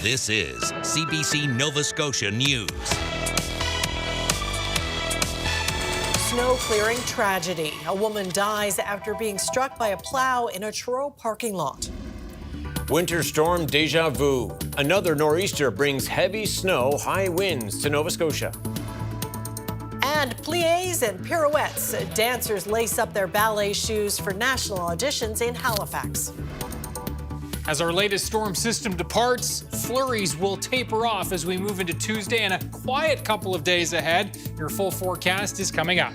This is CBC Nova Scotia News. Snow clearing tragedy. A woman dies after being struck by a plow in a Truro parking lot. Winter storm deja vu. Another nor'easter brings heavy snow, high winds to Nova Scotia. And pliés and pirouettes. Dancers lace up their ballet shoes for national auditions in Halifax. As our latest storm system departs, flurries will taper off as we move into Tuesday and a quiet couple of days ahead. Your full forecast is coming up.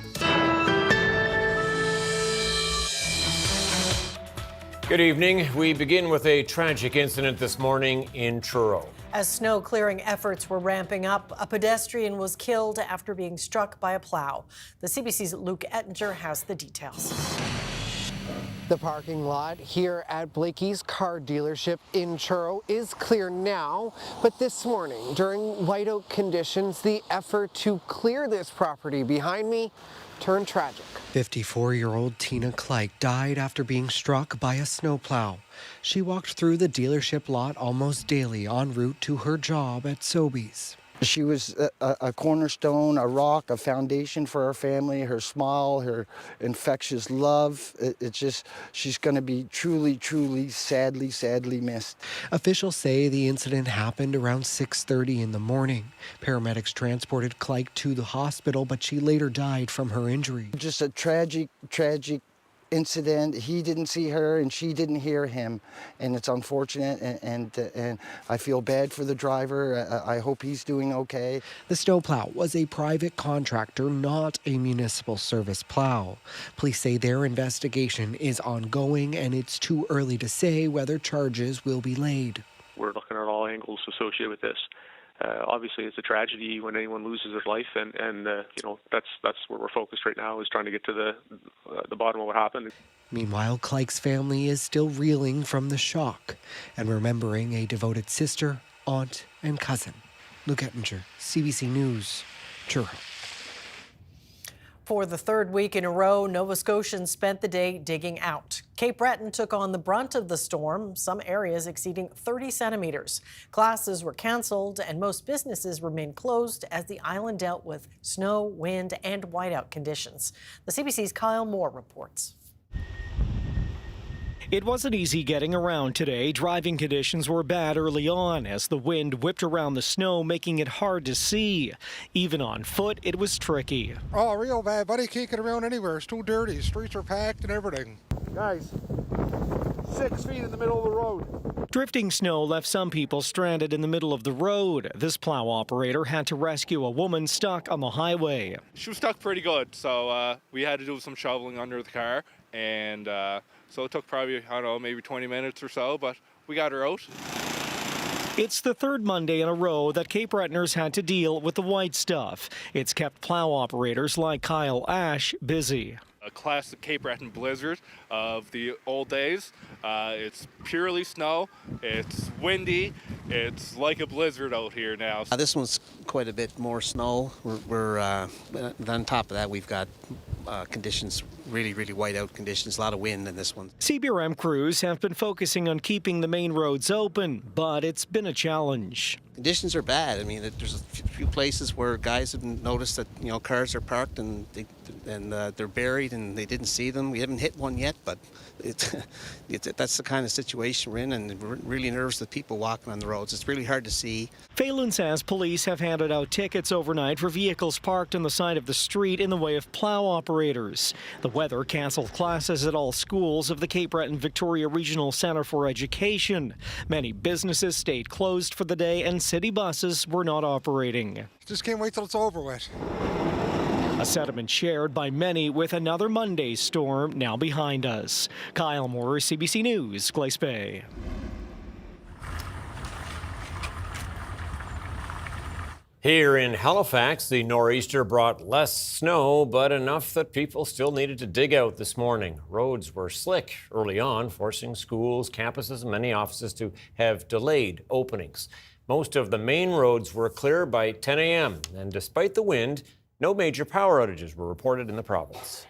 Good evening. We begin with a tragic incident this morning in Truro. As snow clearing efforts were ramping up, a pedestrian was killed after being struck by a plow. The CBC's Luke Ettinger has the details. The parking lot here at Blakey's car dealership in Truro is clear now, but this morning, during whiteout conditions, the effort to clear this property behind me turned tragic. 54-year-old Tina Clyke died after being struck by a snowplow. She walked through the dealership lot almost daily en route to her job at Sobeys. She was a cornerstone, a rock, a foundation for our family. Her smile, her infectious love. It's just, she's going to be truly, sadly missed. Officials say the incident happened around 6:30 in the morning. Paramedics transported Clyke to the hospital, but she later died from her injury. Just a tragic incident. He didn't see her and she didn't hear him, and it's unfortunate, and I feel bad for the driver. I hope he's doing okay. The snowplow was a private contractor, not a municipal service plow. Police say their investigation is ongoing and it's too early to say whether charges will be laid. We're looking at all angles associated with this. Obviously, it's a tragedy when anyone loses his life, and you know, that's where we're focused right now, is trying to get to the bottom of what happened. Meanwhile, Clyke's family is still reeling from the shock and remembering a devoted sister, aunt, and cousin. Luke Ettinger, CBC News, Truro. For the third week in a row, Nova Scotians spent the day digging out. Cape Breton took on the brunt of the storm, some areas exceeding 30 centimeters. Classes were canceled and most businesses remained closed as the island dealt with snow, wind, and whiteout conditions. The CBC's Kyle Moore reports. It wasn't easy getting around today. Driving conditions were bad early on as the wind whipped around the snow, making it hard to see. Even on foot, it was tricky. Oh, real bad, buddy. Can't get around anywhere. It's too dirty. Streets are packed and everything. Guys, 6 feet in the middle of the road. Drifting snow left some people stranded in the middle of the road. This plow operator had to rescue a woman stuck on the highway. She was stuck pretty good, so we had to do some shoveling under the car, and so it took probably, I don't know, maybe 20 minutes or so, but we got her out. It's the third Monday in a row that Cape Bretoners had to deal with the white stuff. It's kept plow operators like Kyle Ash busy. A classic Cape Breton blizzard of the old days. It's purely snow, it's windy, it's like a blizzard out here now. This one's quite a bit more snow. We're on top of that, we've got conditions, really whiteout conditions, a lot of wind in this one. CBRM crews have been focusing on keeping the main roads open, but it's been a challenge. Conditions are bad. I mean, there's a few places where guys have noticed that, you know, cars are parked and they're buried and they didn't see them. We haven't hit one yet, but that's the kind of situation we're in, and we're really nervous with people walking on the roads. It's really hard to see. Phelan says police have handed out tickets overnight for vehicles parked on the side of the street in the way of plow operators. The weather canceled classes at all schools of the Cape Breton Victoria Regional Centre for Education. Many businesses stayed closed for the day and city buses were not operating. Just can't wait till it's over with. A sentiment shared by many with another Monday's storm now behind us. Kyle Moore, CBC News, Glace Bay. Here in Halifax, the nor'easter brought less snow, but enough that people still needed to dig out this morning. Roads were slick early on, forcing schools, campuses, and many offices to have delayed openings. Most of the main roads were clear by 10 a.m., and despite the wind, no major power outages were reported in the province.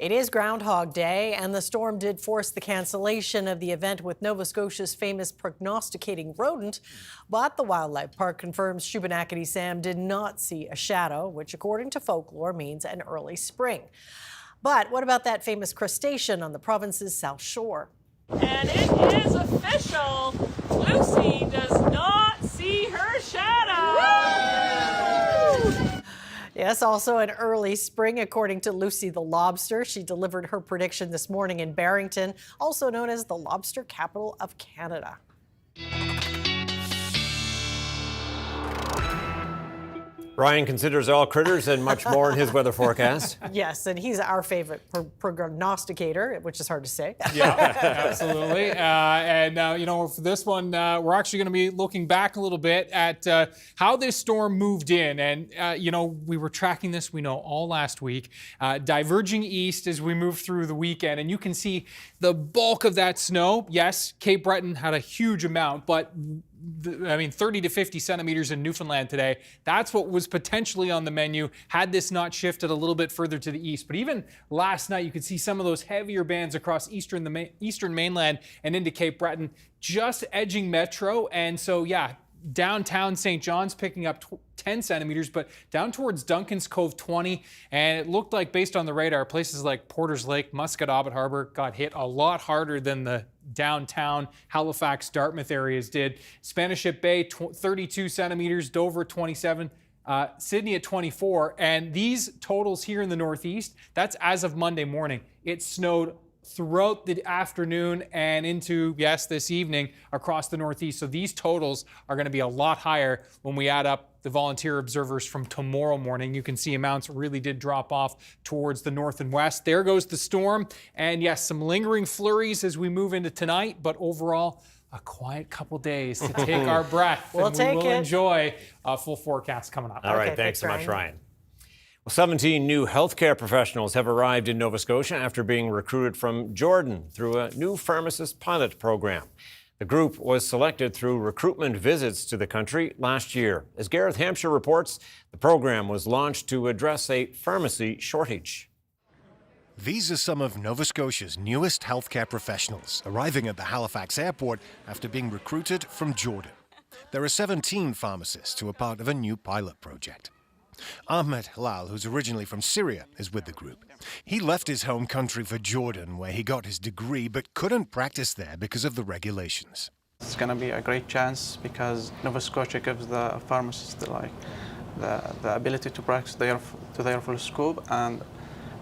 It is Groundhog Day, and the storm did force the cancellation of the event with Nova Scotia's famous prognosticating rodent. But the wildlife park confirms Shubenacadie Sam did not see a shadow, which according to folklore means an early spring. But what about that famous crustacean on the province's south shore? And it is official. Lucy does not see her shadow. Yes, also an early spring, according to Lucy the lobster. She delivered her prediction this morning in Barrington, also known as the lobster capital of Canada. Ryan considers all critters and much more in his weather forecast. Yes, and he's our favorite prognosticator, which is hard to say. Yeah, absolutely. You know, for this one, we're actually going to be looking back a little bit at how this storm moved in. And, you know, we were tracking this, we know, all last week, diverging east as we move through the weekend. And you can see the bulk of that snow. Yes, Cape Breton had a huge amount, but 30 to 50 centimeters in Newfoundland today. That's what was potentially on the menu had this not shifted a little bit further to the east. But even last night, you could see some of those heavier bands across eastern mainland and into Cape Breton, just edging metro. And so, yeah, downtown St. John's picking up 10 centimeters, but down towards Duncan's Cove 20. And it looked like, based on the radar, places like Porter's Lake, Musquodoboit Harbor got hit a lot harder than the downtown Halifax, Dartmouth areas did. Spaniship Bay, 32 centimeters, Dover, 27. Sydney at 24. And these totals here in the Northeast, that's as of Monday morning. It snowed throughout the afternoon and into, yes, this evening across the Northeast. So these totals are going to be a lot higher when we add up the volunteer observers from tomorrow morning. You can see amounts really did drop off towards the north and west. There goes the storm. And yes, some lingering flurries as we move into tonight, but overall, a quiet couple days to take our breath. We'll and take we will it. Enjoy a full forecast coming up. All right, thanks so much, Ryan. Well, 17 new healthcare professionals have arrived in Nova Scotia after being recruited from Jordan through a new pharmacist pilot program. The group was selected through recruitment visits to the country last year. As Gareth Hampshire reports, the program was launched to address a pharmacy shortage. These are some of Nova Scotia's newest healthcare professionals arriving at the Halifax airport after being recruited from Jordan. There are 17 pharmacists who are part of a new pilot project. Ahmed Halal, who's originally from Syria, is with the group. He left his home country for Jordan, where he got his degree, but couldn't practice there because of the regulations. It's going to be a great chance because Nova Scotia gives the pharmacists the ability to practice to their full scope and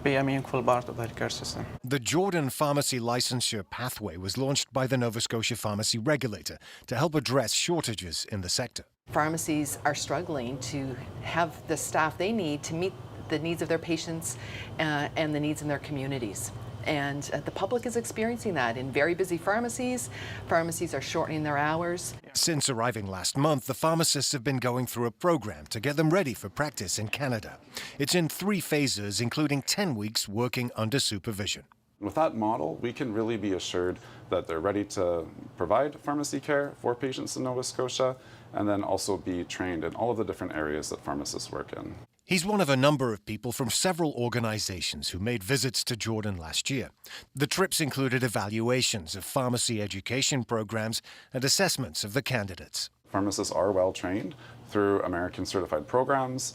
be a meaningful part of the healthcare system. The Jordan pharmacy licensure pathway was launched by the Nova Scotia pharmacy regulator to help address shortages in the sector. Pharmacies are struggling to have the staff they need to meet the needs of their patients and the needs in their communities. And the public is experiencing that in very busy pharmacies. Pharmacies are shortening their hours. Since arriving last month, the pharmacists have been going through a program to get them ready for practice in Canada. It's in 3 phases, including 10 weeks working under supervision. With that model, we can really be assured that they're ready to provide pharmacy care for patients in Nova Scotia and then also be trained in all of the different areas that pharmacists work in. He's one of a number of people from several organizations who made visits to Jordan last year. The trips included evaluations of pharmacy education programs and assessments of the candidates. Pharmacists are well trained through American certified programs,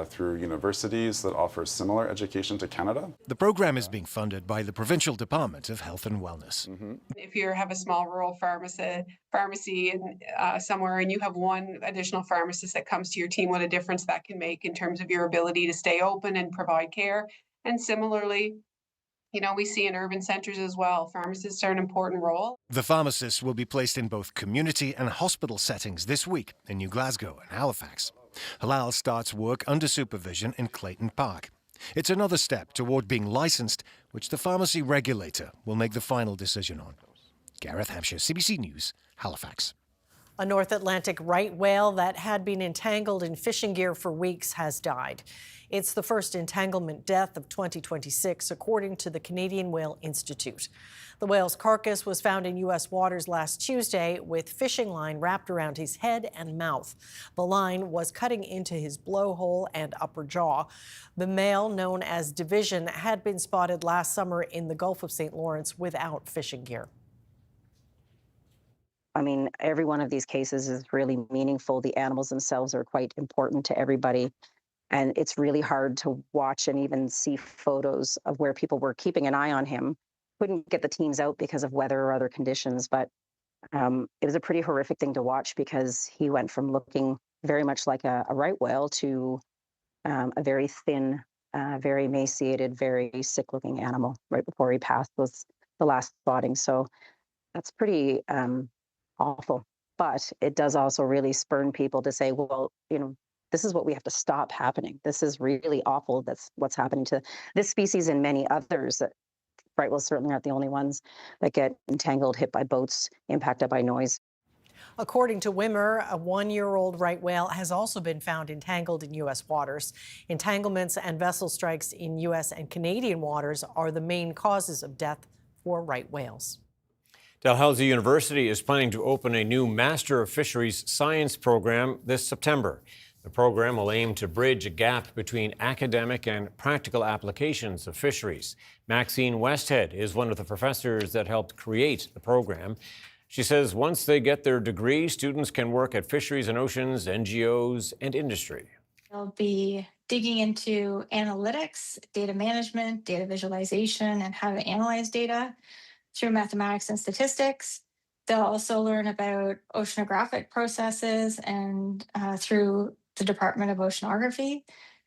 through universities that offer similar education to Canada. The program is being funded by the Provincial Department of Health and Wellness. If you have a small rural pharmacy in, somewhere and you have one additional pharmacist that comes to your team, what a difference that can make in terms of your ability to stay open and provide care. And similarly, you know, we see in urban centres as well, pharmacists are an important role. The pharmacists will be placed in both community and hospital settings this week in New Glasgow and Halifax. Halal starts work under supervision in Clayton Park. It's another step toward being licensed, which the pharmacy regulator will make the final decision on. Gareth Hampshire, CBC News, Halifax. A North Atlantic right whale that had been entangled in fishing gear for weeks has died. It's the first entanglement death of 2026, according to the Canadian Whale Institute. The whale's carcass was found in U.S. waters last Tuesday with fishing line wrapped around his head and mouth. The line was cutting into his blowhole and upper jaw. The male, known as Division, had been spotted last summer in the Gulf of St. Lawrence without fishing gear. I mean, every one of these cases is really meaningful. The animals themselves are quite important to everybody. And it's really hard to watch and even see photos of where people were keeping an eye on him. Couldn't get the teams out because of weather or other conditions, but it was a pretty horrific thing to watch because he went from looking very much like a right whale to a very thin, very emaciated, very sick-looking animal right before he passed was the last spotting. So that's pretty awful. But it does also really spurn people to say, well, you know, this is what we have to stop happening. This is really awful. That's what's happening to this species and many others. Right whales certainly aren't the only ones that get entangled, hit by boats, impacted by noise. According to Wimmer, a one-year-old right whale has also been found entangled in U.S. waters. Entanglements and vessel strikes in U.S. and Canadian waters are the main causes of death for right whales. Dalhousie University is planning to open a new Master of Fisheries Science program this September. The program will aim to bridge a gap between academic and practical applications of fisheries. Maxine Westhead is one of the professors that helped create the program. She says once they get their degree, students can work at fisheries and oceans, NGOs, and industry. They'll be digging into analytics, data management, data visualization, and how to analyze data through mathematics and statistics. They'll also learn about oceanographic processes and through the Department of Oceanography.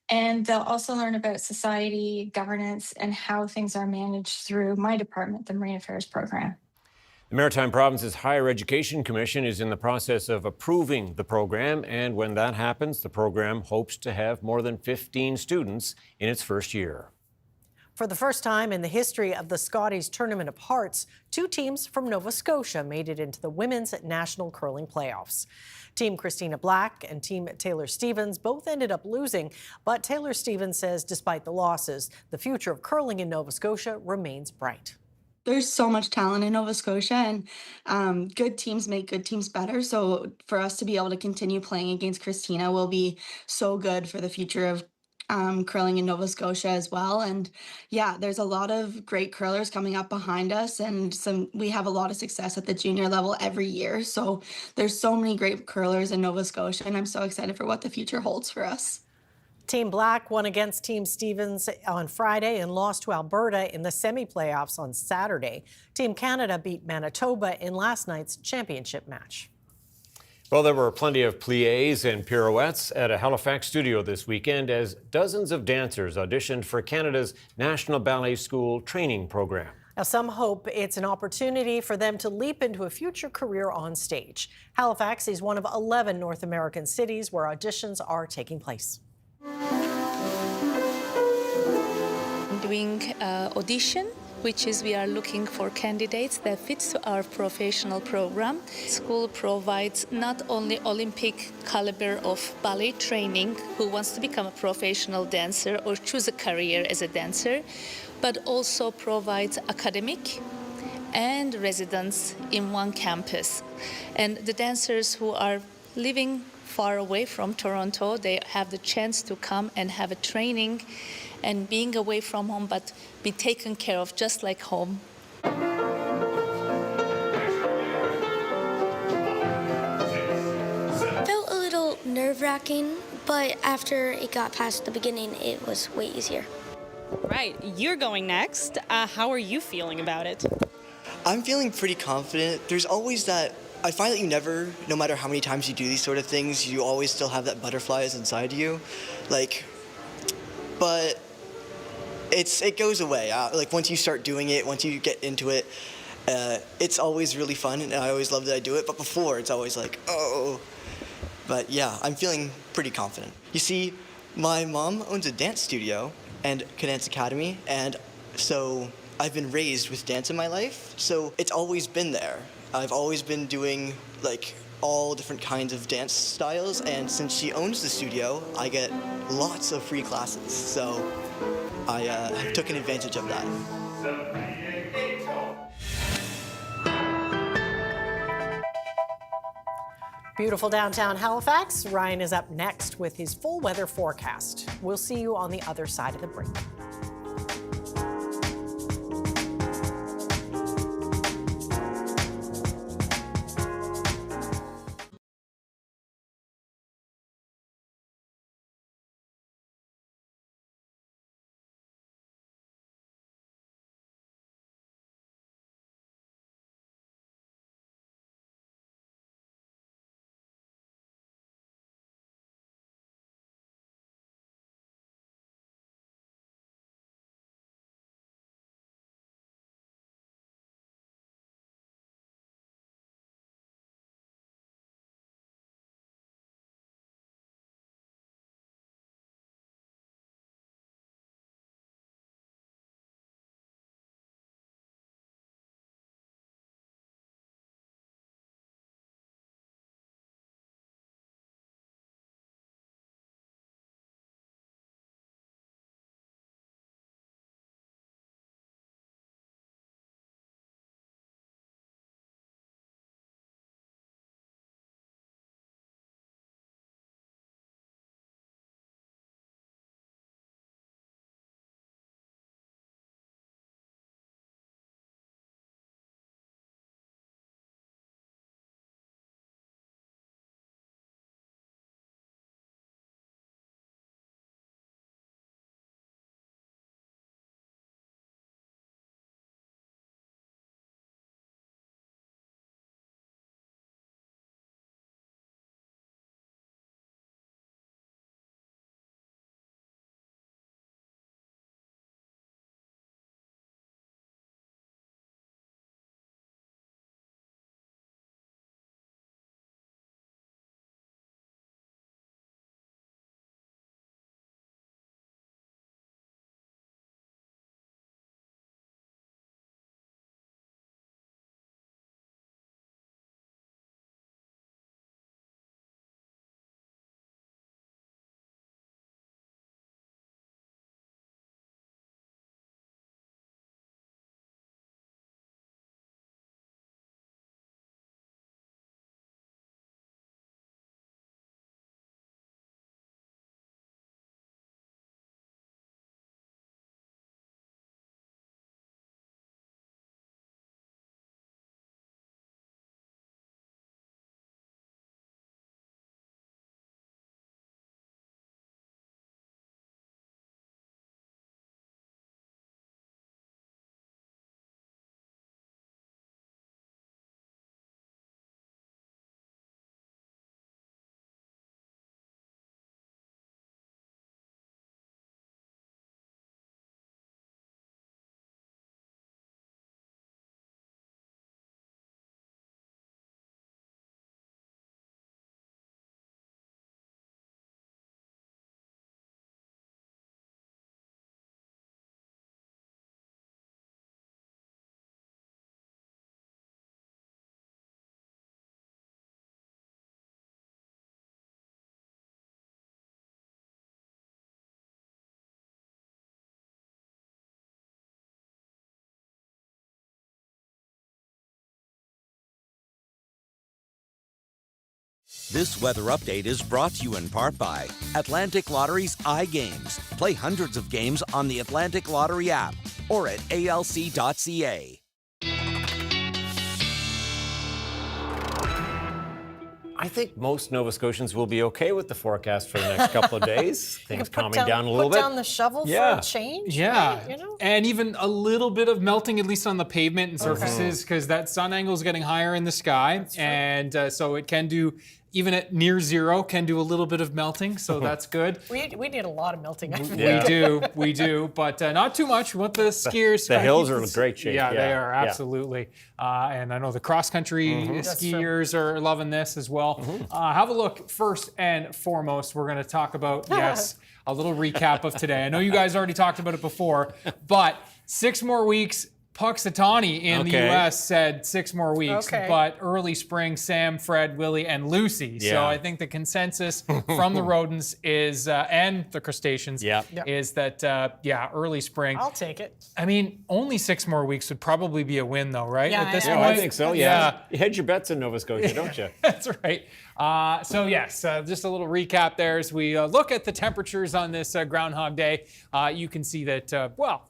And they'll also learn about society, governance, and how things are managed through my department, the Marine Affairs Program. The Maritime Province's Higher Education Commission is in the process of approving the program, and when that happens, the program hopes to have more than 15 students in its first year. For the first time in the history of the Scotties Tournament of Hearts, two teams from Nova Scotia made it into the Women's National Curling Playoffs. Team Christina Black and Team Taylor Stevens both ended up losing, but Taylor Stevens says despite the losses, the future of curling in Nova Scotia remains bright. There's so much talent in Nova Scotia, and good teams make good teams better. So for us to be able to continue playing against Christina will be so good for the future of curling in Nova Scotia as well. And yeah, there's a lot of great curlers coming up behind us, and we have a lot of success at the junior level every year. So there's so many great curlers in Nova Scotia, and I'm so excited for what the future holds for us. Team Black won against Team Stevens on Friday and lost to Alberta in the semi-playoffs on Saturday. Team Canada beat Manitoba in last night's championship match. Well, there were plenty of pliés and pirouettes at a Halifax studio this weekend as dozens of dancers auditioned for Canada's National Ballet School training program. Now, some hope it's an opportunity for them to leap into a future career on stage. Halifax is one of 11 North American cities where auditions are taking place. I'm doing audition, which is we are looking for candidates that fits our professional program. School provides not only Olympic caliber of ballet training who wants to become a professional dancer or choose a career as a dancer, but also provides academic and residence in one campus. And the dancers who are living far away from Toronto, they have the chance to come and have a training and being away from home, but be taken care of just like home. Felt a little nerve-wracking, but after it got past the beginning, it was way easier. Right, you're going next. How are you feeling about it? I'm feeling pretty confident. There's always that, I find that you never, no matter how many times you do these sort of things, you always still have that butterflies inside you. But it goes away. Once you start doing it, once you get into it, it's always really fun, and I always love that I do it. But before, it's always like, oh. But yeah, I'm feeling pretty confident. You see, my mom owns a dance studio and Cadence Academy, and so I've been raised with dance in my life, so it's always been there. I've always been doing all different kinds of dance styles, and since she owns the studio, I get lots of free classes, so I have taken advantage of that. Beautiful downtown Halifax. Ryan is up next with his full weather forecast. We'll see you on the other side of the break. This weather update is brought to you in part by Atlantic Lottery's iGames. Play hundreds of games on the Atlantic Lottery app or at alc.ca. I think most Nova Scotians will be okay with the forecast for the next couple of days. Things calming down a little bit. Put down the shovel for a change. Yeah, right? You know? And even a little bit of melting, at least on the pavement and surfaces, because that sun angle is getting higher in the sky, and so it can do, even at near zero, can do a little bit of melting, so that's good. We need a lot of melting. I think. We do, but not too much. We want the skiers. The hills are in great shape. Yeah, they are, absolutely. And I know the cross-country skiers are loving this as well. Have a look. First and foremost, we're going to talk about, a little recap of today. I know you guys already talked about it before, but 6 more weeks Puxatawny in the Okay. U.S. said 6 more weeks, Okay. but early spring, Sam, Fred, Willie, and Lucy. So Yeah. I think the consensus from the rodents is, and the crustaceans, Yep. is that, early spring. I'll take it. I mean, only 6 more weeks would probably be a win, though, right? Yeah, At this I point, I think so, yeah. You hedge your bets in Nova Scotia, don't you? That's right. Just a little recap there as we look at the temperatures on this Groundhog Day. You can see that,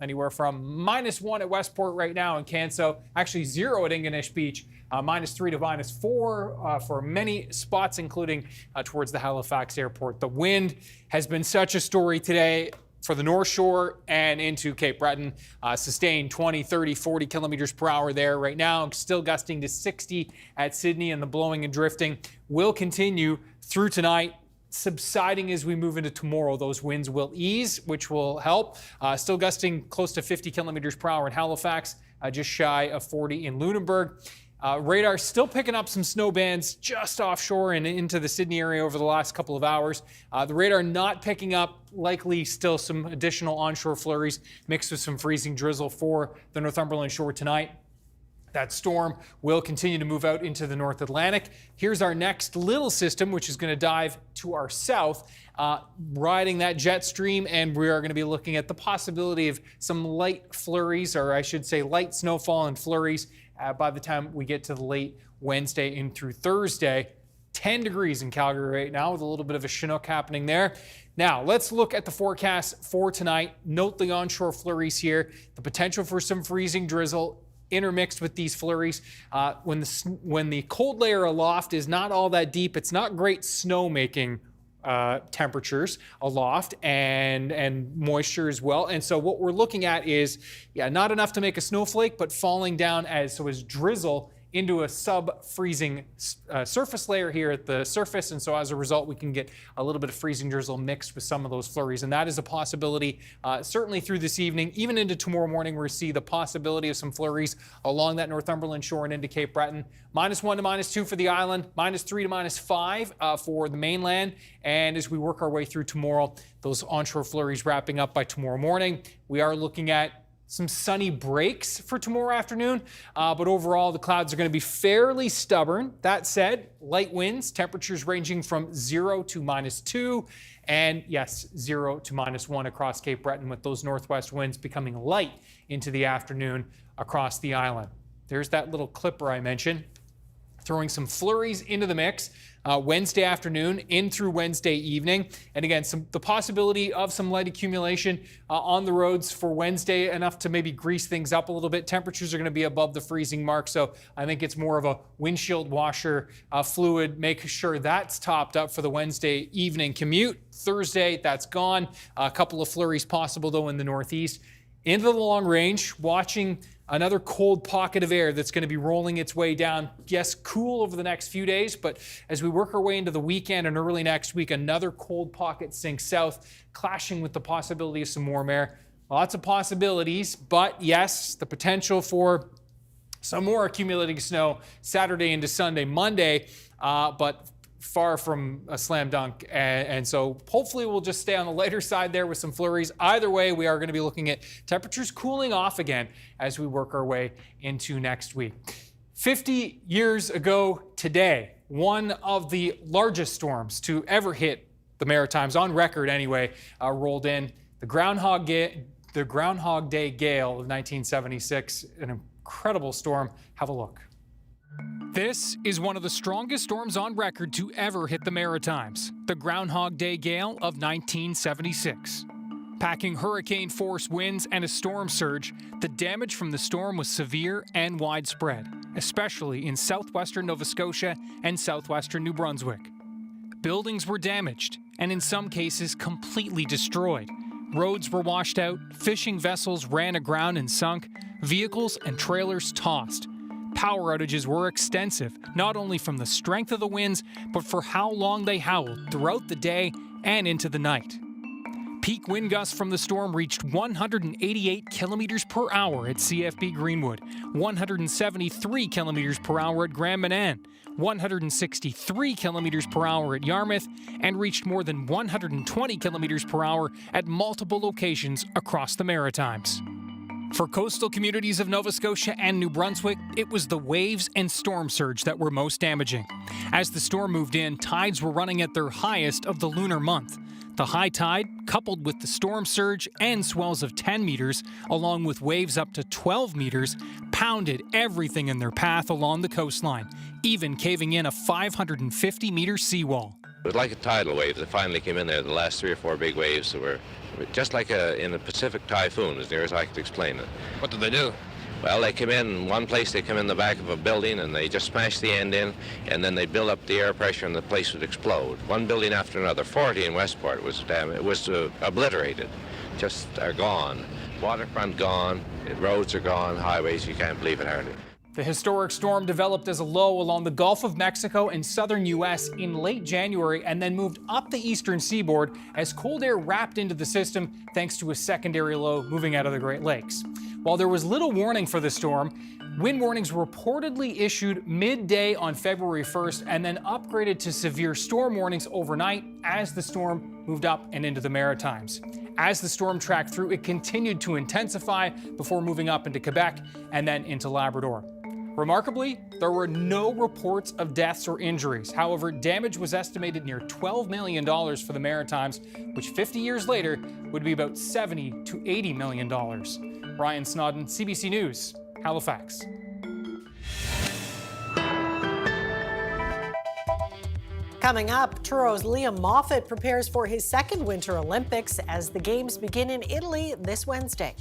anywhere from -1 at Westport right now in Canso, actually 0 at Ingonish Beach, -3 to -4 for many spots, including towards the Halifax airport. The wind has been such a story today for the North Shore and into Cape Breton. Sustained 20, 30, 40 kilometers per hour there right now. Still gusting to 60 at Sydney, and the blowing and drifting will continue through tonight. Subsiding as we move into tomorrow. Those winds will ease, which will help. Still gusting close to 50 kilometers per hour in Halifax, just shy of 40 in Lunenburg. Radar still picking up some snow bands just offshore and into the Sydney area over the last couple of hours. The radar not picking up, likely still some additional onshore flurries mixed with some freezing drizzle for the Northumberland shore tonight. That storm will continue to move out into the North Atlantic. Here's our next little system, which is going to dive to our south, riding that jet stream, and we are going to be looking at the possibility of some light flurries, or I should say light snowfall and flurries by the time we get to the late Wednesday in through Thursday. 10 degrees in Calgary right now with a little bit of a Chinook happening there. Now, let's look at the forecast for tonight. Note the onshore flurries here, the potential for some freezing drizzle intermixed with these flurries. When the cold layer aloft is not all that deep, it's not great snow-making temperatures aloft and moisture as well. And so what we're looking at is, not enough to make a snowflake, but falling down as drizzle into a sub-freezing surface layer here at the surface. And so as a result, we can get a little bit of freezing drizzle mixed with some of those flurries. And that is a possibility certainly through this evening, even into tomorrow morning, we see the possibility of some flurries along that Northumberland shore and into Cape Breton. -1 to -2 for the island, -3 to -5 for the mainland. And as we work our way through tomorrow, those onshore flurries wrapping up by tomorrow morning. We are looking at some sunny breaks for tomorrow afternoon, but overall the clouds are going to be fairly stubborn. That said, light winds, temperatures ranging from 0 to -2, and yes, 0 to -1 across Cape Breton, with those northwest winds becoming light into the afternoon across the island. There's that little clipper I mentioned, throwing some flurries into the mix Wednesday afternoon in through Wednesday evening. And again, the possibility of some light accumulation on the roads for Wednesday, enough to maybe grease things up a little bit. Temperatures are going to be above the freezing mark, so I think it's more of a windshield washer fluid. Make sure that's topped up for the Wednesday evening commute. Thursday, that's gone. A couple of flurries possible, though, in the northeast. Into the long range, watching another cold pocket of air that's going to be rolling its way down. Yes, cool over the next few days, but as we work our way into the weekend and early next week, another cold pocket sinks south, clashing with the possibility of some warm air. Lots of possibilities, but yes, the potential for some more accumulating snow Saturday into Sunday, Monday, but far from a slam dunk. And so hopefully we'll just stay on the lighter side there with some flurries. Either way, we are going to be looking at temperatures cooling off again as we work our way into next week. 50 years ago today, one of the largest storms to ever hit the Maritimes, on record anyway, rolled in. The Groundhog Day gale of 1976, an incredible storm. Have a look. This is one of the strongest storms on record to ever hit the Maritimes, the Groundhog Day gale of 1976. Packing hurricane-force winds and a storm surge, the damage from the storm was severe and widespread, especially in southwestern Nova Scotia and southwestern New Brunswick. Buildings were damaged, and in some cases completely destroyed. Roads were washed out, fishing vessels ran aground and sunk, vehicles and trailers tossed. Power outages were extensive, not only from the strength of the winds, but for how long they howled throughout the day and into the night. Peak wind gusts from the storm reached 188 kilometers per hour at CFB Greenwood, 173 kilometers per hour at Grand Manan, 163 kilometers per hour at Yarmouth, and reached more than 120 kilometers per hour at multiple locations across the Maritimes. For coastal communities of Nova Scotia and New Brunswick, it was the waves and storm surge that were most damaging. As the storm moved in, tides were running at their highest of the lunar month. The high tide, coupled with the storm surge and swells of 10 meters, along with waves up to 12 meters, pounded everything in their path along the coastline, even caving in a 550-meter seawall. It was like a tidal wave that finally came in there, the last 3 or 4 big waves that were just like in a Pacific typhoon, as near as I could explain it. What did they do? Well, they come in one place, they come in the back of a building, and they just smash the end in, and then they build up the air pressure, and the place would explode. One building after another. 40 in Westport was obliterated, just are gone. Waterfront gone, roads are gone, highways, you can't believe it hardly. The historic storm developed as a low along the Gulf of Mexico and southern U.S. in late January and then moved up the eastern seaboard as cold air wrapped into the system thanks to a secondary low moving out of the Great Lakes. While there was little warning for the storm, wind warnings were reportedly issued midday on February 1st and then upgraded to severe storm warnings overnight as the storm moved up and into the Maritimes. As the storm tracked through, it continued to intensify before moving up into Quebec and then into Labrador. Remarkably, there were no reports of deaths or injuries. However, damage was estimated near $12 million for the Maritimes, which 50 years later would be about $70 to $80 million. Ryan Snoddon, CBC News, Halifax. Coming up, Turo's Liam Moffat prepares for his second Winter Olympics as the Games begin in Italy this Wednesday.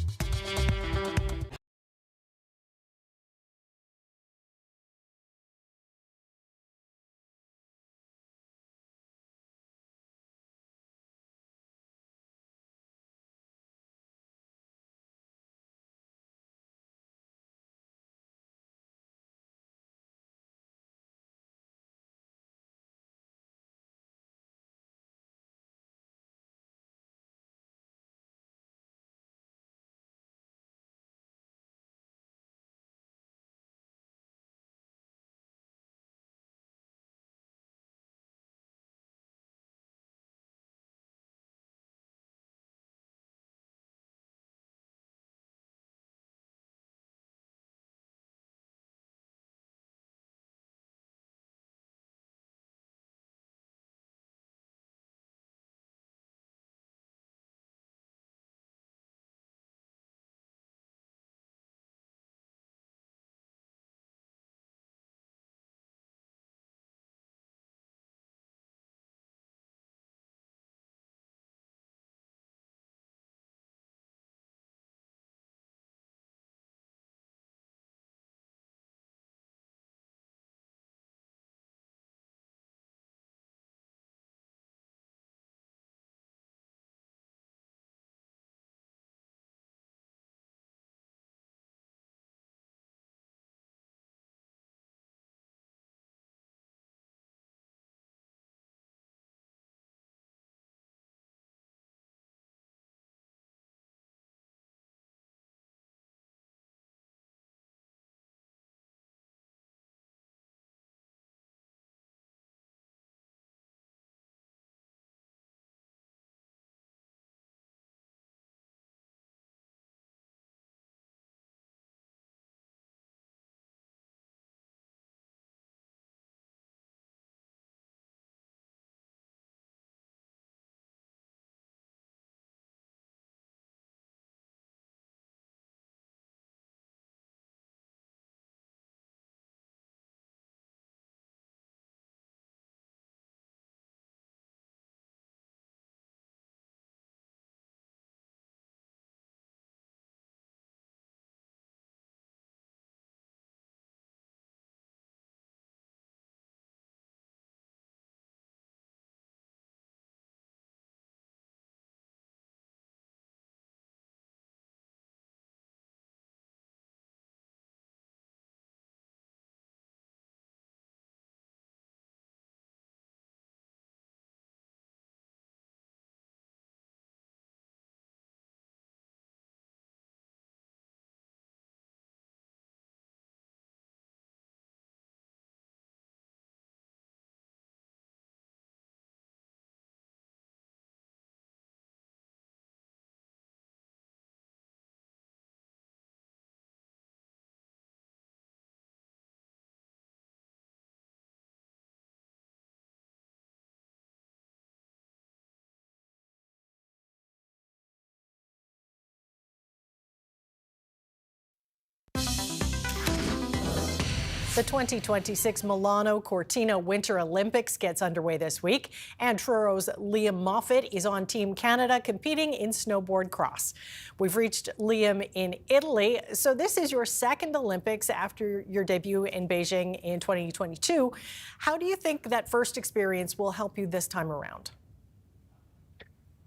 The 2026 Milano Cortina Winter Olympics gets underway this week, and Truro's Liam Moffat is on Team Canada competing in snowboard cross. We've reached Liam in Italy, so this is your second Olympics after your debut in Beijing in 2022. How do you think that first experience will help you this time around?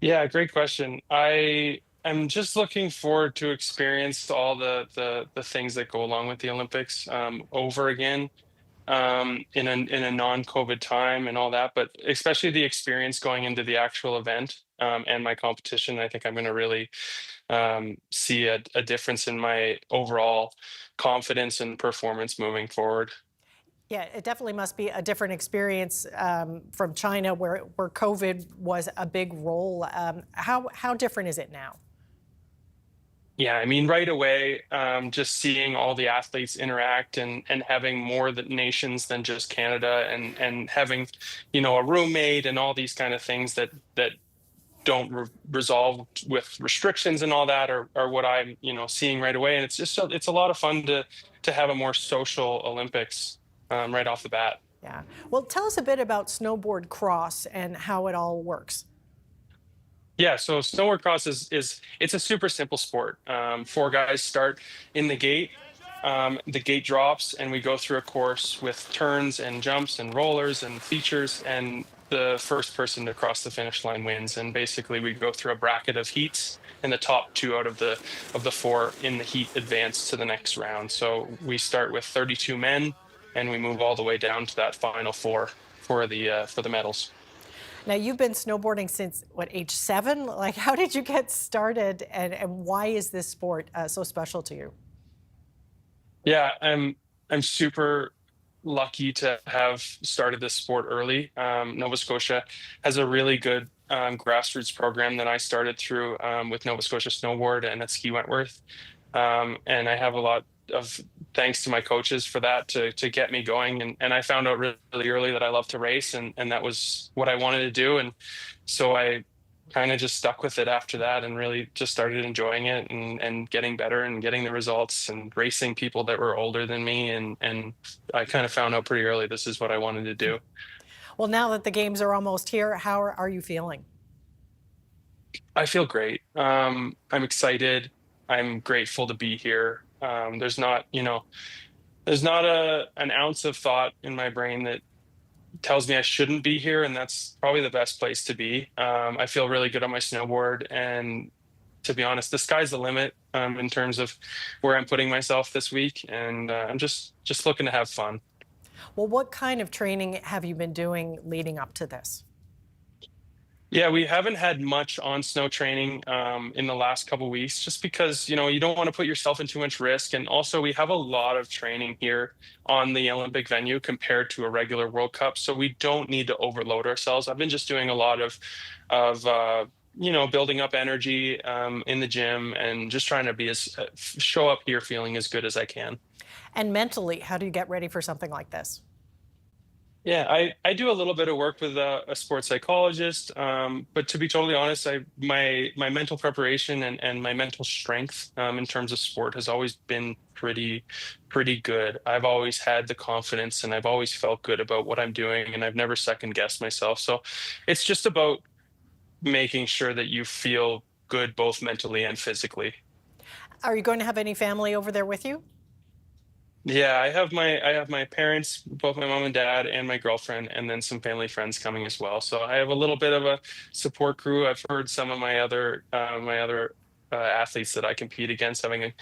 Yeah, great question. I'm just looking forward to experience all the things that go along with the Olympics over again in a non-COVID time and all that, but especially the experience going into the actual event and my competition. I think I'm going to really see a difference in my overall confidence and performance moving forward. Yeah, it definitely must be a different experience from China, where COVID was a big role. How different is it now? Yeah, I mean, right away, just seeing all the athletes interact and having more nations than just Canada, and having, a roommate and all these kind of things that don't resolve with restrictions and all that are what I'm, seeing right away. And it's a lot of fun to have a more social Olympics right off the bat. Yeah. Well, tell us a bit about snowboard cross and how it all works. Yeah, so snowboard cross it's a super simple sport. 4 guys start in the gate. The gate drops, and we go through a course with turns and jumps and rollers and features, and the first person to cross the finish line wins. And basically, we go through a bracket of heats, and the top 2 out of the 4 in the heat advance to the next round. So we start with 32 men, and we move all the way down to that final 4 for the medals. Now, you've been snowboarding since, age 7? Like, how did you get started, and why is this sport so special to you? Yeah, I'm super lucky to have started this sport early. Nova Scotia has a really good grassroots program that I started through with Nova Scotia Snowboard and at Ski Wentworth. And I have a lot of thanks to my coaches for that to get me going. And I found out really early that I love to race, and that was what I wanted to do. And so I kind of just stuck with it after that and really just started enjoying it and getting better and getting the results and racing people that were older than me. And I kind of found out pretty early this is what I wanted to do. Well, now that the games are almost here, how are you feeling? I feel great. I'm excited. I'm grateful to be here. There's not an ounce of thought in my brain that tells me I shouldn't be here, and that's probably the best place to be. I feel really good on my snowboard, and to be honest, the sky's the limit in terms of where I'm putting myself this week, and I'm just looking to have fun. Well, what kind of training have you been doing leading up to this? Yeah, we haven't had much on snow training in the last couple of weeks, just because, you don't want to put yourself in too much risk. And also we have a lot of training here on the Olympic venue compared to a regular World Cup. So we don't need to overload ourselves. I've been just doing a lot of building up energy in the gym and just trying to show up here feeling as good as I can. And mentally, how do you get ready for something like this? Yeah, I do a little bit of work with a sports psychologist, but to be totally honest, my mental preparation and my mental strength in terms of sport has always been pretty good. I've always had the confidence, and I've always felt good about what I'm doing, and I've never second guessed myself. So it's just about making sure that you feel good both mentally and physically. Are you going to have any family over there with you? Yeah, I have my parents, both my mom and dad, and my girlfriend, and then some family friends coming as well. So I have a little bit of a support crew. I've heard some of my other athletes that I compete against having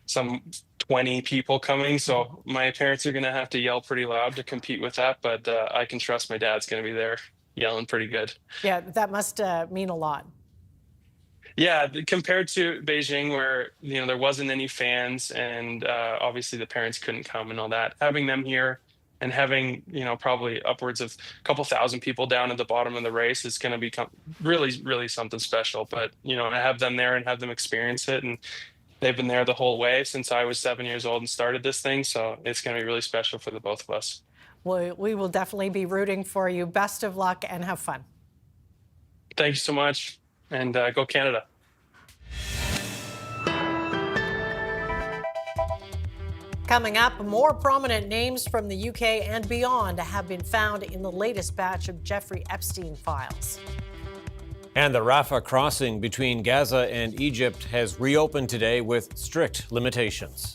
some 20 people coming. So my parents are going to have to yell pretty loud to compete with that, but I can trust my dad's going to be there yelling pretty good. Yeah, that must mean a lot. Yeah, compared to Beijing, where there wasn't any fans, and obviously the parents couldn't come and all that. Having them here and having probably upwards of a couple thousand people down at the bottom of the race is going to become really something special. But I have them there and have them experience it, and they've been there the whole way since I was 7 years old and started this thing. So it's going to be really special for the both of us. Well, we will definitely be rooting for you. Best of luck and have fun. Thank you so much. And go Canada. Coming up, more prominent names from the UK and beyond have been found in the latest batch of Jeffrey Epstein files. And the Rafah crossing between Gaza and Egypt has reopened today with strict limitations.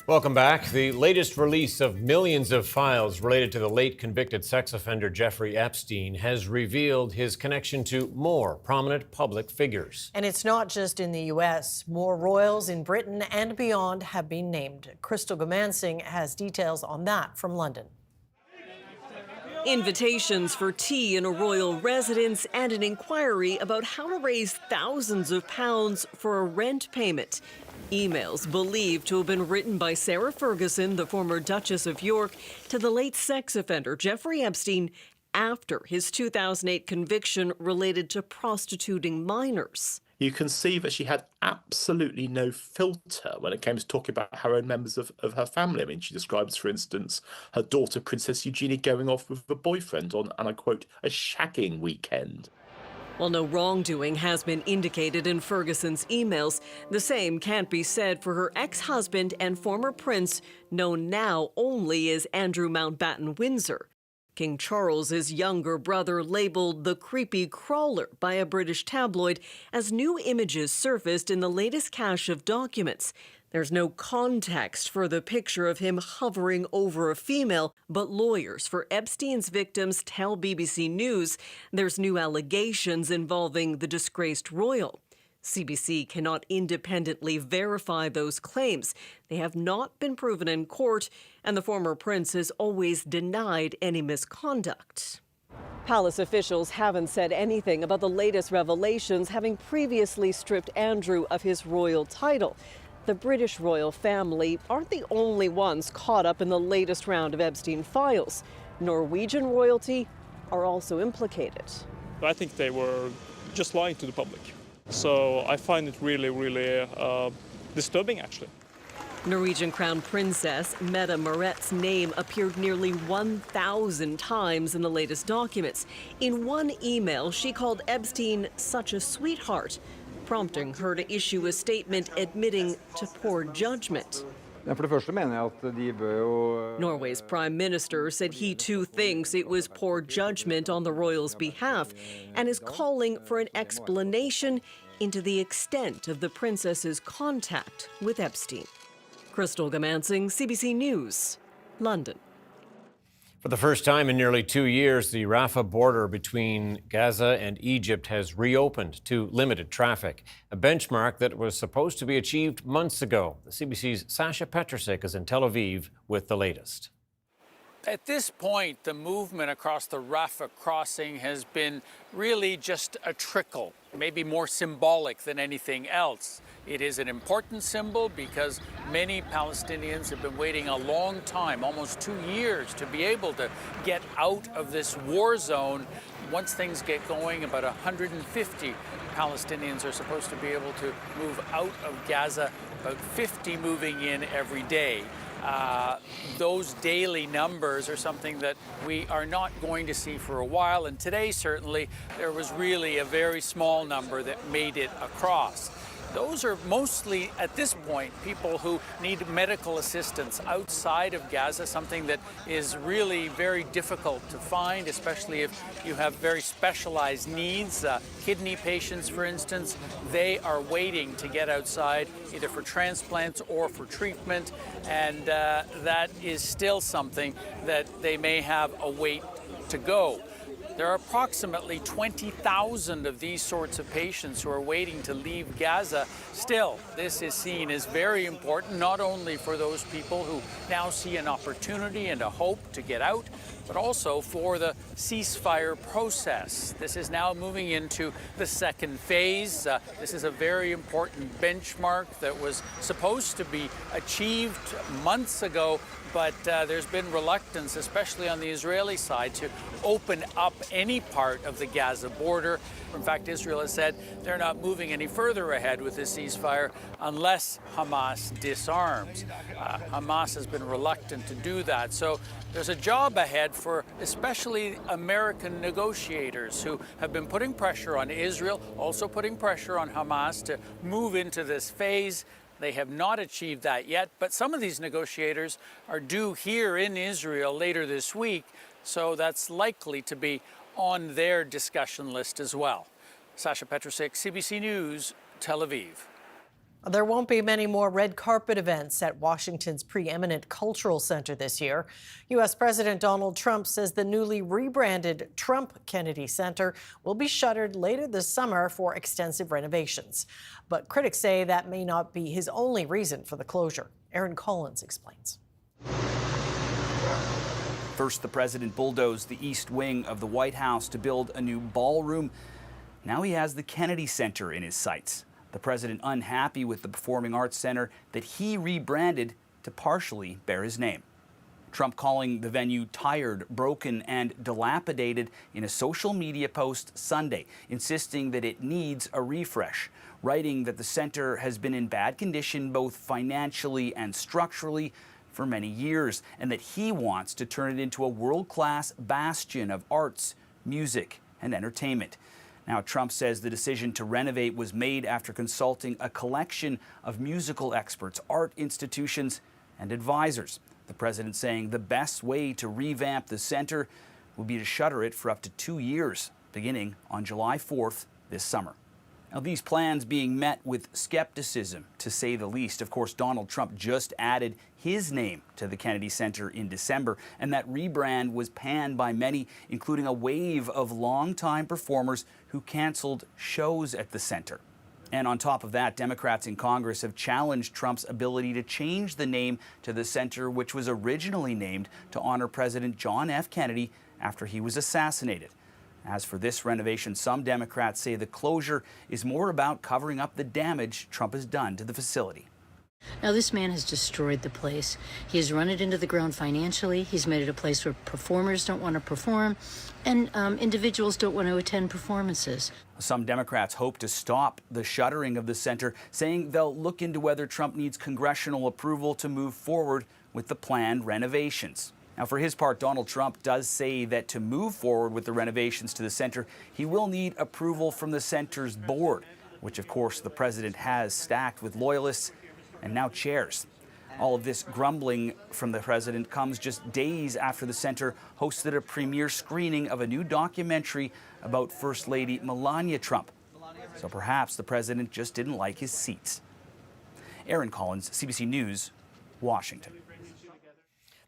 Welcome back. The latest release of millions of files related to the late convicted sex offender Jeffrey Epstein has revealed his connection to more prominent public figures. And it's not just in the U.S. More royals in Britain and beyond have been named. Crystal Gomansing has details on that from London. Invitations for tea in a royal residence and an inquiry about how to raise thousands of pounds for a rent payment. Emails believed to have been written by Sarah Ferguson, the former Duchess of York, to the late sex offender Jeffrey Epstein after his 2008 conviction related to prostituting minors. You can see that she had absolutely no filter when it came to talking about her own members of her family. I mean, she describes, for instance, her daughter, Princess Eugenie, going off with a boyfriend on, and I quote, a shagging weekend. While no wrongdoing has been indicated in Ferguson's emails, the same can't be said for her ex-husband and former prince, known now only as Andrew Mountbatten Windsor. King Charles's younger brother labeled the creepy crawler by a British tabloid as new images surfaced in the latest cache of documents. There's no context for the picture of him hovering over a female, but lawyers for Epstein's victims tell BBC News there's new allegations involving the disgraced royal. CBC cannot independently verify those claims. They have not been proven in court, and the former prince has always denied any misconduct. Palace officials haven't said anything about the latest revelations, having previously stripped Andrew of his royal title. The British royal family aren't the only ones caught up in the latest round of Epstein files. Norwegian royalty are also implicated. I think they were just lying to the public. So I find it really, really disturbing, actually. Norwegian Crown Princess Mette Maret's name appeared nearly 1,000 times in the latest documents. In one email, she called Epstein such a sweetheart, prompting her to issue a statement admitting to poor judgment. Norway's prime minister said he too thinks it was poor judgment on the royals' behalf and is calling for an explanation into the extent of the princess's contact with Epstein. Crystal Gamansing, CBC News, London. For the first time in nearly 2 years, the Rafah border between Gaza and Egypt has reopened to limited traffic, a benchmark that was supposed to be achieved months ago. The CBC's Sasha Petrusek is in Tel Aviv with the latest. At this point, the movement across the Rafah crossing has been really just a trickle, maybe more symbolic than anything else. It is an important symbol because many Palestinians have been waiting a long time, almost 2 years, to be able to get out of this war zone. Once things get going, about 150 Palestinians are supposed to be able to move out of Gaza, about 50 moving in every day. Those daily numbers are something that we are not going to see for a while, and today certainly there was really a very small number that made it across. Those are mostly, at this point, people who need medical assistance outside of Gaza, something that is really very difficult to find, especially if you have very specialized needs. Kidney patients, for instance, they are waiting to get outside either for transplants or for treatment, and that is still something that they may have a wait to go. There are approximately 20,000 of these sorts of patients who are waiting to leave Gaza. Still, this is seen as very important, not only for those people who now see an opportunity and a hope to get out, but also for the ceasefire process. This is now moving into the second phase. This is a very important benchmark that was supposed to be achieved months ago, but there's been reluctance, especially on the Israeli side, to open up any part of the Gaza border. In fact, Israel has said they're not moving any further ahead with this ceasefire unless Hamas disarms. Hamas has been reluctant to do that. So there's a job ahead for especially American negotiators who have been putting pressure on Israel, also putting pressure on Hamas to move into this phase. They have not achieved that yet, but some of these negotiators are due here in Israel later this week, so that's likely to be on their discussion list as well. Sasha Petrusek, CBC News, Tel Aviv. There won't be many more red carpet events at Washington's preeminent cultural center this year. U.S. President Donald Trump says the newly rebranded Trump Kennedy Center will be shuttered later this summer for extensive renovations. But critics say that may not be his only reason for the closure. Aaron Collins explains. First, the president bulldozed the east wing of the White House to build a new ballroom. Now he has the Kennedy Center in his sights. The president unhappy with the Performing Arts Center that he rebranded to partially bear his name. Trump calling the venue tired, broken, and dilapidated in a social media post Sunday, insisting that it needs a refresh, writing that the center has been in bad condition both financially and structurally for many years, and that he wants to turn it into a world-class bastion of arts, music, and entertainment. Now, Trump says the decision to renovate was made after consulting a collection of musical experts, art institutions, and advisors. The president saying the best way to revamp the center would be to shutter it for up to 2 years, beginning on July 4th this summer. Now, these plans being met with skepticism, to say the least. Of course, Donald Trump just added his name to the Kennedy Center in December, and that rebrand was panned by many, including a wave of longtime performers who canceled shows at the center. And on top of that, Democrats in Congress have challenged Trump's ability to change the name to the center, which was originally named to honor President John F. Kennedy after he was assassinated. As for this renovation, some Democrats say the closure is more about covering up the damage Trump has done to the facility. Now, this man has destroyed the place. He has run it into the ground financially. He's made it a place where performers don't want to perform and individuals don't want to attend performances. Some Democrats hope to stop the shuttering of the center, saying they'll look into whether Trump needs congressional approval to move forward with the planned renovations. Now, for his part, Donald Trump does say that to move forward with the renovations to the center, he will need approval from the center's board, which, of course, the president has stacked with loyalists and now chairs. All of this grumbling from the president comes just days after the center hosted a premiere screening of a new documentary about First Lady Melania Trump. So perhaps the president just didn't like his seats. Aaron Collins, CBC News, Washington.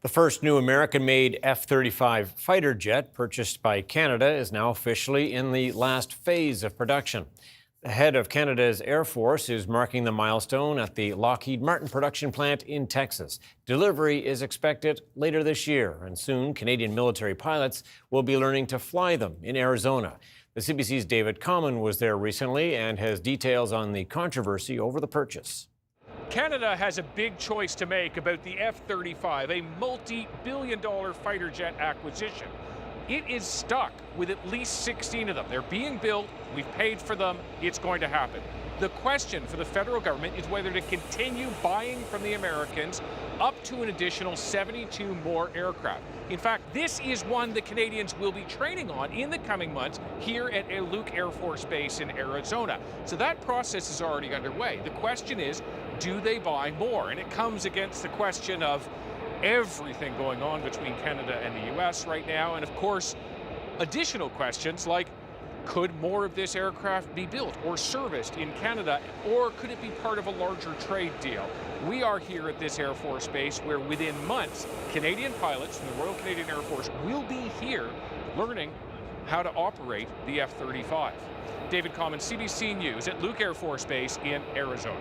The first new American-made F-35 fighter jet purchased by Canada is now officially in the last phase of production. The head of Canada's Air Force is marking the milestone at the Lockheed Martin production plant in Texas. Delivery is expected later this year, and soon Canadian military pilots will be learning to fly them in Arizona. The CBC's David Common was there recently and has details on the controversy over the purchase. Canada has a big choice to make about the F-35, a multi-billion-dollar fighter jet acquisition. It is stuck with at least 16 of them. They're being built, we've paid for them, it's going to happen. The question for the federal government is whether to continue buying from the Americans up to an additional 72 more aircraft. In fact, this is one the Canadians will be training on in the coming months here at Luke Air Force Base in Arizona. So that process is already underway. The question is, do they buy more? And it comes against the question of everything going on between Canada and the U.S. right now. And of course, additional questions like, could more of this aircraft be built or serviced in Canada, or could it be part of a larger trade deal? We are here at this Air Force Base where within months, Canadian pilots from the Royal Canadian Air Force will be here learning how to operate the F-35. David Common, CBC News at Luke Air Force Base in Arizona.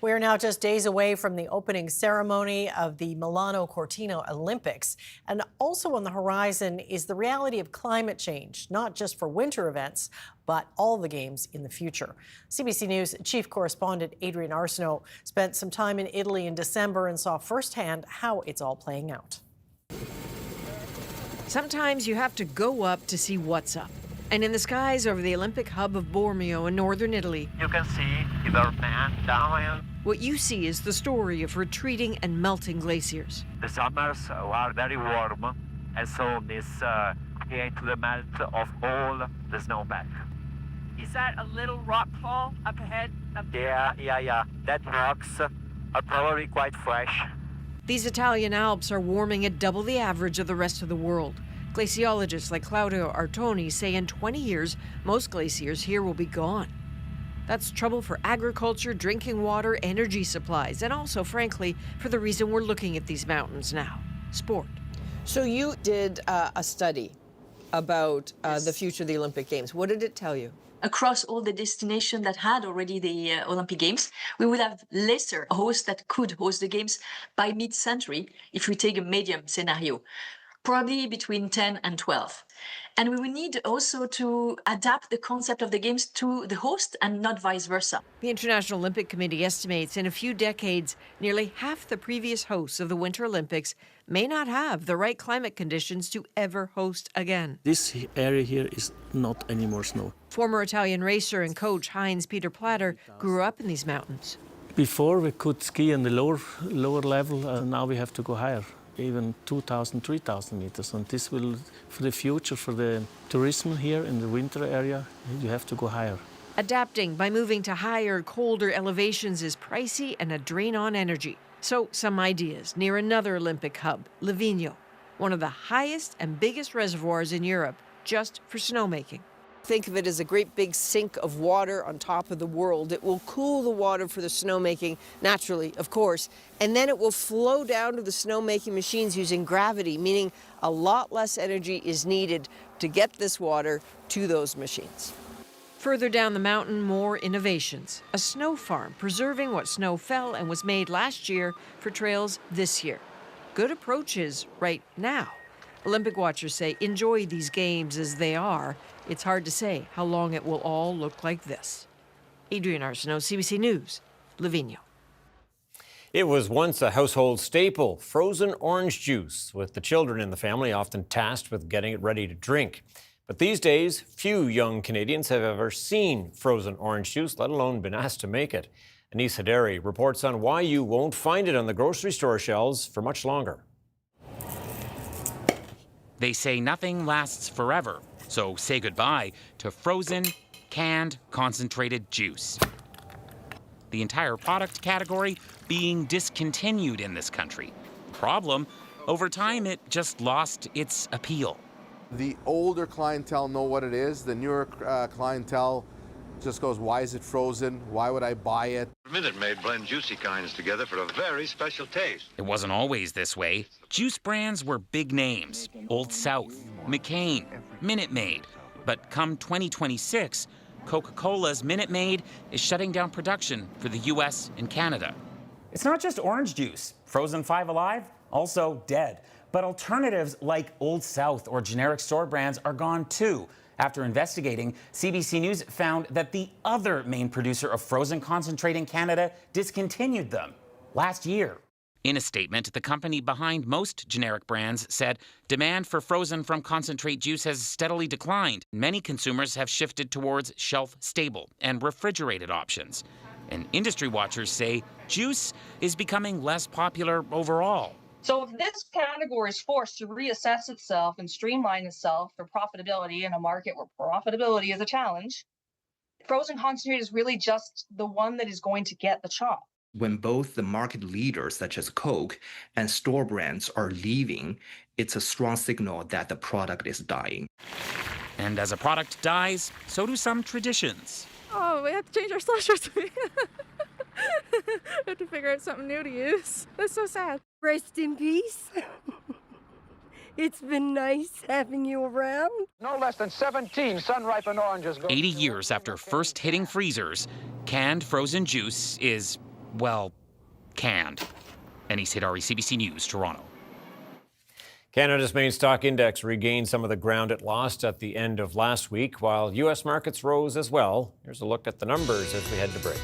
We are now just days away from the opening ceremony of the Milano Cortina Olympics. And also on the horizon is the reality of climate change, not just for winter events, but all the games in the future. CBC News chief correspondent Adrian Arsenault spent some time in Italy in December and saw firsthand how it's all playing out. Sometimes you have to go up to see what's up. And in the skies over the Olympic hub of Bormio in northern Italy, you can see either man down. What you see is the story of retreating and melting glaciers. The summers are very warm, and so this creates the melt of all the snowpack. Is that a little rock fall up ahead? Yeah. That rocks are probably quite fresh. These Italian Alps are warming at double the average of the rest of the world. Glaciologists like Claudio Artoni say in 20 years, most glaciers here will be gone. That's trouble for agriculture, drinking water, energy supplies, and also, frankly, for the reason we're looking at these mountains now, sport. So you did a study about the future of the Olympic Games. What did it tell you? Across all the destinations that had already the Olympic Games, we would have lesser hosts that could host the Games by mid-century if we take a medium scenario. Probably between 10 and 12. And we will need also to adapt the concept of the Games to the host and not vice versa. The International Olympic Committee estimates in a few decades, nearly half the previous hosts of the Winter Olympics may not have the right climate conditions to ever host again. This area here is not anymore snow. Former Italian racer and coach Heinz-Peter Platter grew up in these mountains. Before we could ski on the lower level, now we have to go higher. Even 2,000, 3,000 meters. And this will, for the future, for the tourism here in the winter area, you have to go higher. Adapting by moving to higher, colder elevations is pricey and a drain on energy. So some ideas near another Olympic hub, Livigno. one of the highest and biggest reservoirs in Europe just for snowmaking. Think of it as a great big sink of water on top of the world. It will cool the water for the snowmaking, naturally, of course, and then it will flow down to the snowmaking machines using gravity, meaning a lot less energy is needed to get this water to those machines. Further down the mountain, more innovations. A snow farm preserving what snow fell and was made last year for trails this year. Good approaches right now. Olympic watchers say enjoy these games as they are. It's hard to say how long it will all look like this. Adrienne Arsenault, CBC News, Livigno. It was once a household staple, frozen orange juice, with the children in the family often tasked with getting it ready to drink. But these days, few young Canadians have ever seen frozen orange juice, let alone been asked to make it. Anis Haderi reports on why you won't find it on the grocery store shelves for much longer. They say nothing lasts forever, so say goodbye to frozen, canned, concentrated juice. The entire product category being discontinued in this country. Problem, over time it just lost its appeal. The older clientele know what it is. The newer clientele just goes, why is it frozen? Why would I buy it? Minute Maid blend juicy kinds together for a very special taste. It wasn't always this way. Juice brands were big names. Old South, McCain, Minute Maid. But come 2026, Coca-Cola's Minute Maid is shutting down production for the US and Canada. It's not just orange juice. Frozen Five Alive, also dead. But alternatives like Old South or generic store brands are gone too. After investigating, CBC News found that the other main producer of frozen concentrate in Canada discontinued them last year. In a statement, the company behind most generic brands said demand for frozen from concentrate juice has steadily declined. Many consumers have shifted towards shelf-stable and refrigerated options. And industry watchers say juice is becoming less popular overall. So if this category is forced to reassess itself and streamline itself for profitability in a market where profitability is a challenge, frozen concentrate is really just the one that is going to get the chop. When both the market leaders, such as Coke, and store brands are leaving, it's a strong signal that the product is dying. And as a product dies, so do some traditions. Oh, we have to change our slush recipe. We have to figure out something new to use. That's so sad. Rest in peace. It's been nice having you around. No less than 17 sun-ripened oranges. 80 years after first hitting freezers, canned frozen juice is, well, canned. Anis Haderi, CBC News, Toronto. Canada's main stock index regained some of the ground it lost at the end of last week, while U.S. markets rose as well. Here's a look at the numbers as we head to break.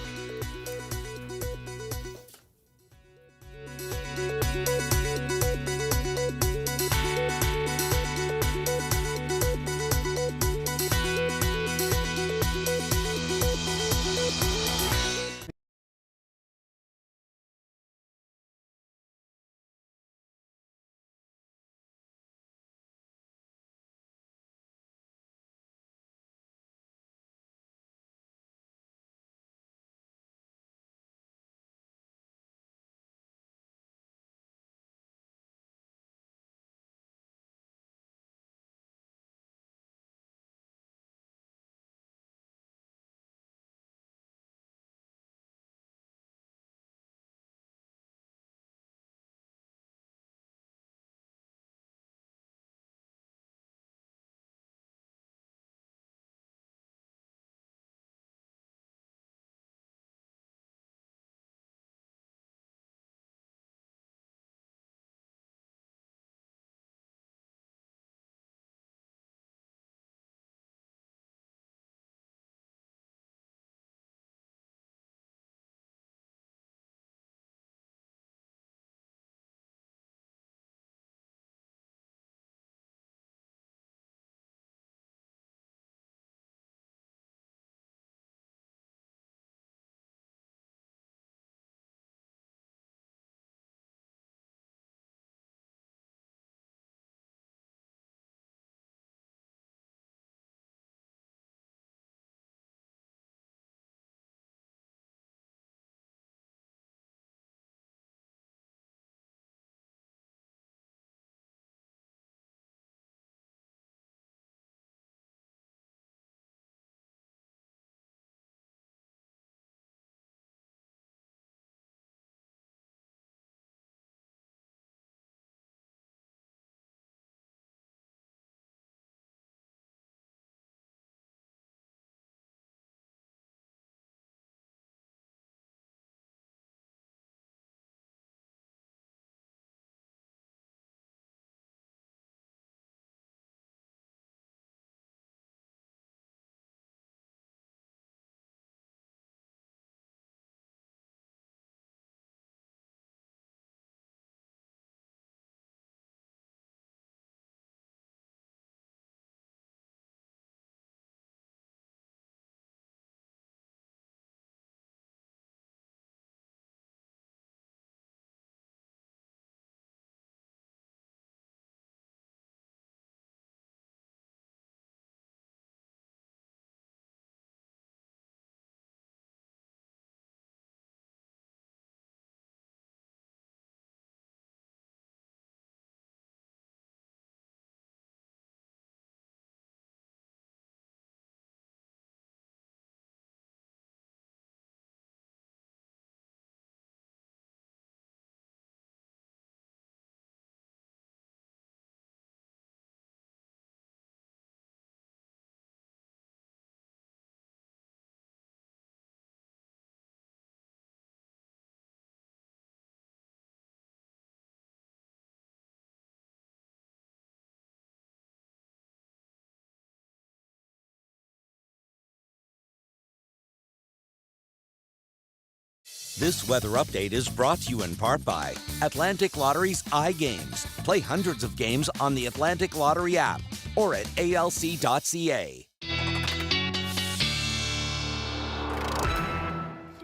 This weather update is brought to you in part by Atlantic Lottery's iGames. Play hundreds of games on the Atlantic Lottery app or at alc.ca.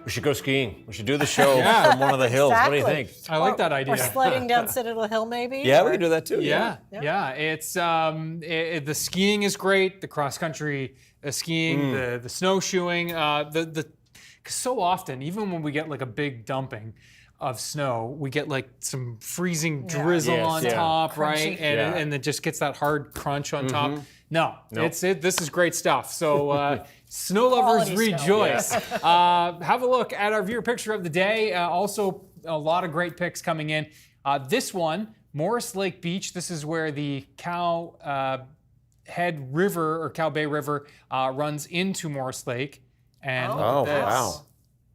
We should go skiing. We should do the show from one of the hills. Exactly. What do you think? I like that idea. Or sledding down Citadel Hill, maybe? Yeah, or... we can do that too. Yeah. It's the skiing is great. The cross country skiing, the snowshoeing, because so often, even when we get like a big dumping of snow, we get like some freezing drizzle on top, right? And it just gets that hard crunch on top. No, this is great stuff. So snow lovers rejoice. Have a look at our viewer picture of the day. Also, a lot of great picks coming in. This one, Morris Lake Beach. This is where the Cow Head River or Cow Bay River runs into Morris Lake. And wow.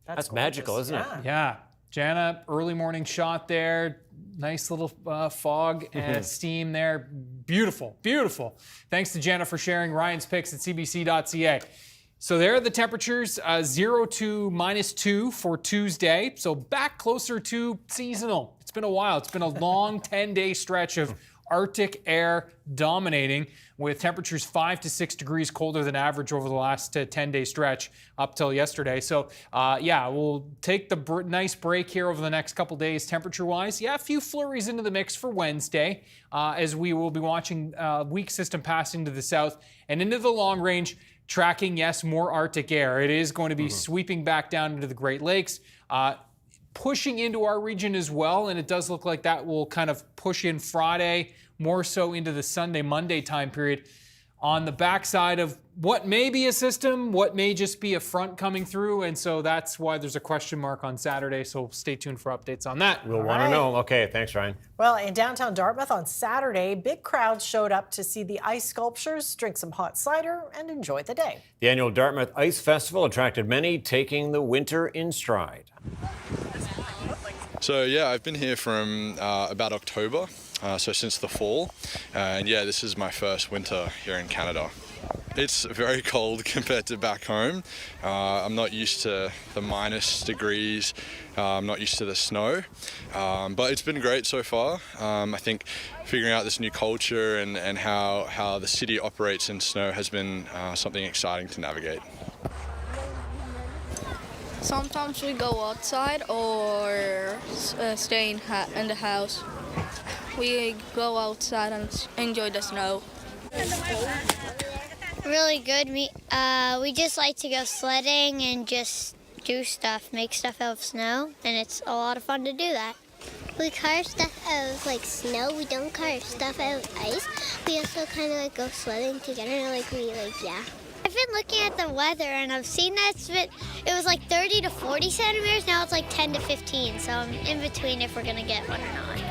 That's magical, isn't it? Yeah. Jana, early morning shot there. Nice little fog and steam there. Beautiful, beautiful. Thanks to Jana for sharing Ryan's picks at cbc.ca. So there are the temperatures, 0 to -2 for Tuesday. So back closer to seasonal. It's been a while. It's been a long 10-day stretch of Arctic air dominating, with temperatures 5 to 6 degrees colder than average over the last 10-day stretch up till yesterday. So, we'll take the nice break here over the next couple days temperature-wise. Yeah, a few flurries into the mix for Wednesday as we will be watching weak system passing to the south and into the long range, tracking, yes, more Arctic air. It is going to be sweeping back down into the Great Lakes, pushing into our region as well, and it does look like that will kind of push in Friday, more so into the Sunday, Monday time period on the backside of what may be a system, what may just be a front coming through, and so that's why there's a question mark on Saturday, so stay tuned for updates on that. We'll want to know. Okay, thanks, Ryan. Well, in downtown Dartmouth on Saturday, big crowds showed up to see the ice sculptures, drink some hot cider, and enjoy the day. The annual Dartmouth Ice Festival attracted many, taking the winter in stride. So yeah, I've been here from about October, so since the fall, and yeah, this is my first winter here in Canada. It's very cold compared to back home. I'm not used to the minus degrees, I'm not used to the snow, but it's been great so far. I think figuring out this new culture and how the city operates in snow has been something exciting to navigate. Sometimes we go outside or stay in the house. We go outside and enjoy the snow. Really good. We just like to go sledding and just do stuff, make stuff out of snow, and it's a lot of fun to do that. We carve stuff out of like snow. We don't carve stuff out of ice. We also kind of like go sledding together, I've been looking at the weather and I've seen that it was like 30 to 40 centimeters. Now it's like 10 to 15. So I'm in between if we're going to get one or not.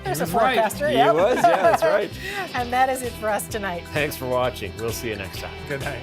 There's a forecaster. He was, yeah, that's right. And that is it for us tonight. Thanks for watching. We'll see you next time. Good night.